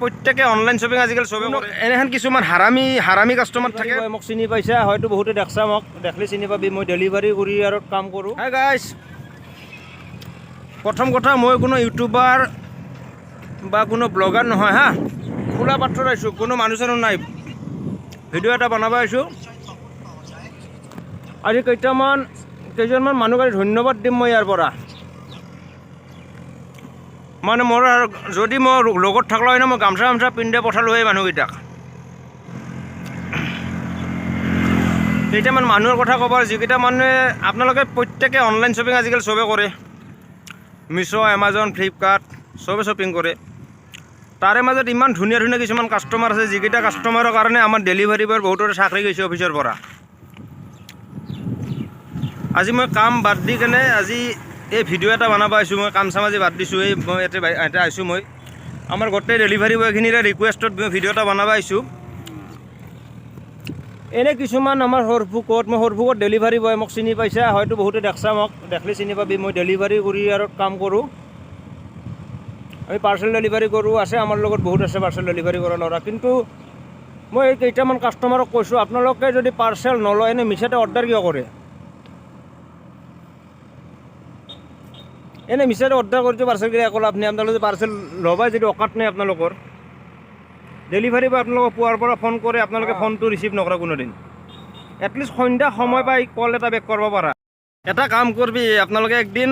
প্ৰত্যেকে online shopping আজিকালি চবে এনেহেন কিছুমান হাৰামি কাষ্টমাৰ থাকে মোক চিনি পাইছা হয়তো বহুতে দেখছা মোক দেখলে চিনি পাবি মই ডেলিভাৰী কুৰিয়াৰত কাম কৰোঁ হাই গাইজ প্ৰথম কথা মই কোনো ইউটিউবাৰ বা কোনো ব্লগাৰ নহয় হা খোলা পাত্ৰত আহিছোঁ কোনো মানুহ চানুহ নাই ভিডিঅ' এটা বনাব আহিছোঁ আজি কেইজনমান মানুহক ধন্যবাদ দিম মই ইয়াৰ পৰা মানে মোৰ যদি মই লগত থাকলো হয় না মই গামছা পিন্ধে পঠালোঁ এই মানুহকেইটাক কেইটামান মানুহৰ কথা ক'ব যিকেইটা মানুহে আপোনালোকে প্ৰত্যেকে অনলাইন শ্বপিং আজিকালি চবে কৰে মিছো এমাজন ফ্লিপকাৰ্ট চবে শ্বপিং কৰে তাৰে মাজত ইমান ধুনীয়া কিছুমান কাষ্টমাৰ আছে যিকেইটা কাষ্টমাৰৰ কাৰণে আমাৰ ডেলিভাৰী বয়ৰ বহুতৰে চাকৰি গৈছে অফিচৰ পৰা আজি মই কাম বাদ দি কেনে আজি এই ভিডিঅ' এটা বনাব আহিছোঁ মই কাম চাম আজি বাদ দিছোঁ এই মই এটা আহিছোঁ মই আমাৰ গোটেই ডেলিভাৰী বয়খিনিৰে ৰিকুৱেষ্টত মই ভিডিঅ' এটা বনাব আহিছোঁ এনে কিছুমান আমাৰ সৰভোগত ডেলিভাৰী বয় মোক চিনি পাইছা হয়তো বহুতে দেখছা মোক দেখলে চিনি পাবি মই ডেলিভাৰী কুৰিয়াৰত কাম কৰোঁ আমি পাৰ্চেল ডেলিভাৰী কৰোঁ আছে আমাৰ লগত বহুত আছে পাৰ্চেল ডেলিভাৰী কৰা ল'ৰা কিন্তু মই এই কেইটামান কাষ্টমাৰক কৈছোঁ আপোনালোকে যদি পাৰ্চেল নলয় এনে মিছাতে অৰ্ডাৰ কিয় কৰে এনে মিছাতে অৰ্ডাৰ কৰিছোঁ পাৰ্চেল কৰি অকল আপোনালোকে পাৰ্চেল ল'বাই যদি অকাত নাই আপোনালোকৰ ডেলিভাৰী বয় আপোনালোকক পুৱাৰ পৰা ফোন কৰে আপোনালোকে ফোনটো ৰিচিভ নকৰে কোনোদিন এটলিষ্ট সন্ধ্যা সময় পাই কল এটা বেক কৰিব পাৰা এটা কাম কৰবি আপোনালোকে একদিন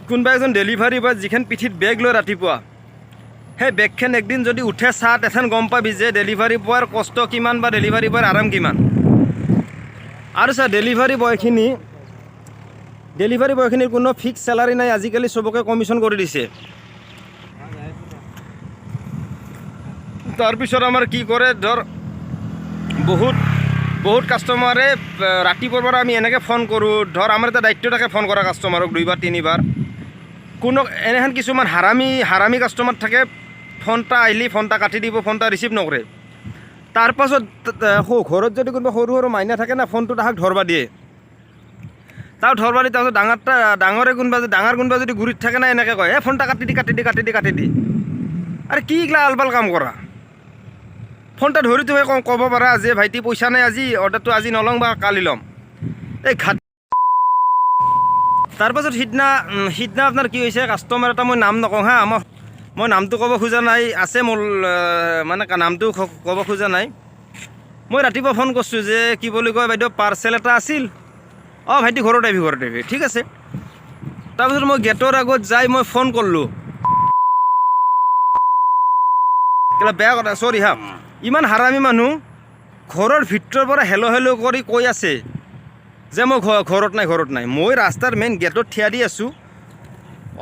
কোনোবা এজন ডেলিভাৰী বয় যিখন পিঠিত বেগ লৈ ৰাতিপুৱা সেই বেগখন একদিন যদি উঠে চাত এখন গম পাবি যে ডেলিভাৰী বয়ৰ কষ্ট কিমান বা ডেলিভাৰী বয়ৰ আৰাম কিমান আৰু চা ডেলিভাৰী বয়খিনিৰ কোনো ফিক্স চেলাৰী নাই আজিকালি চবকে কমিশ্যন কৰি দিছে তাৰপিছত আমাৰ কি কৰে ধৰ বহুত কাষ্টমাৰে ৰাতিপুৱাৰ পৰা আমি এনেকৈ ফোন কৰোঁ ধৰ আমাৰ এটা দায়িত্ব থাকে ফোন কৰা কাষ্টমাৰক 2-বাৰ 3-বাৰ কোনো এনেহেন কিছুমান হাৰামি কাষ্টমাৰ থাকে ফোনটা আহিলে ফোনটা কাটি দিব ফোনটা ৰিচিভ নকৰে তাৰপাছত ঘৰত যদি কোনোবা সৰু মাইনা থাকে না ফোনটো তাহাক ধৰবা দিয়ে তাও ধৰবা দি তাৰপিছত ডাঙৰ কোনোবা যদি গুৰিত থাকে না এনেকৈ কয় ফোনটা কাটি দি আৰে কি এইগিলা আলবাল কাম কৰা ফোনটা ধৰি তুমি ক'ব পাৰা যে ভাইটি পইচা নাই আজি অৰ্ডাৰটো আজি নলওঁ বা কালি ল'ম এই ঘাট তাৰপাছত সিদিনা আপোনাৰ কি হৈছে কাষ্টমাৰ এটা মই নাম নকওঁ হা মই নামটো ক'ব খোজা নাই আছে মোৰ মানে নামটো ক'ব খোজা নাই মই ৰাতিপুৱা ফোন কৰিছোঁ যে কি বুলি কয় বাইদেউ পাৰ্চেল এটা আছিল অঁ ভাইটি ঘৰত আহিবি ঠিক আছে তাৰপিছত মই গেটৰ আগত যাই মই ফোন কৰিলোঁ কিবা বেয়া কথা চৰি হা ইমান হাৰামি মানুহ ঘৰৰ ভিতৰৰ পৰা হেল্ল' কৰি কৈ আছে যে মই ঘৰত নাই মই ৰাস্তাৰ মেইন গেটত থিয়া দি আছোঁ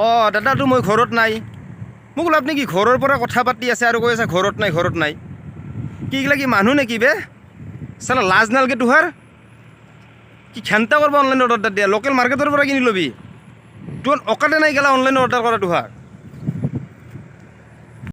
অঁ দাদাটো মই ঘৰত নাই মোক বোলো আপুনি কি ঘৰৰ পৰা কথা পাতি আছে আৰু কৈ আছে ঘৰত নাই কি এইগিলা কি মানুহ নেকি বে চালা লাজ নালগে তোহাৰ কি খেন্তা কৰিব অনলাইন অৰ্ডাৰ দিয়া লোকেল মাৰ্কেটৰ পৰা কিনি ল'বি তোৰ অকাতে নাই গেলা অনলাইন অৰ্ডাৰ কৰা তোহাৰ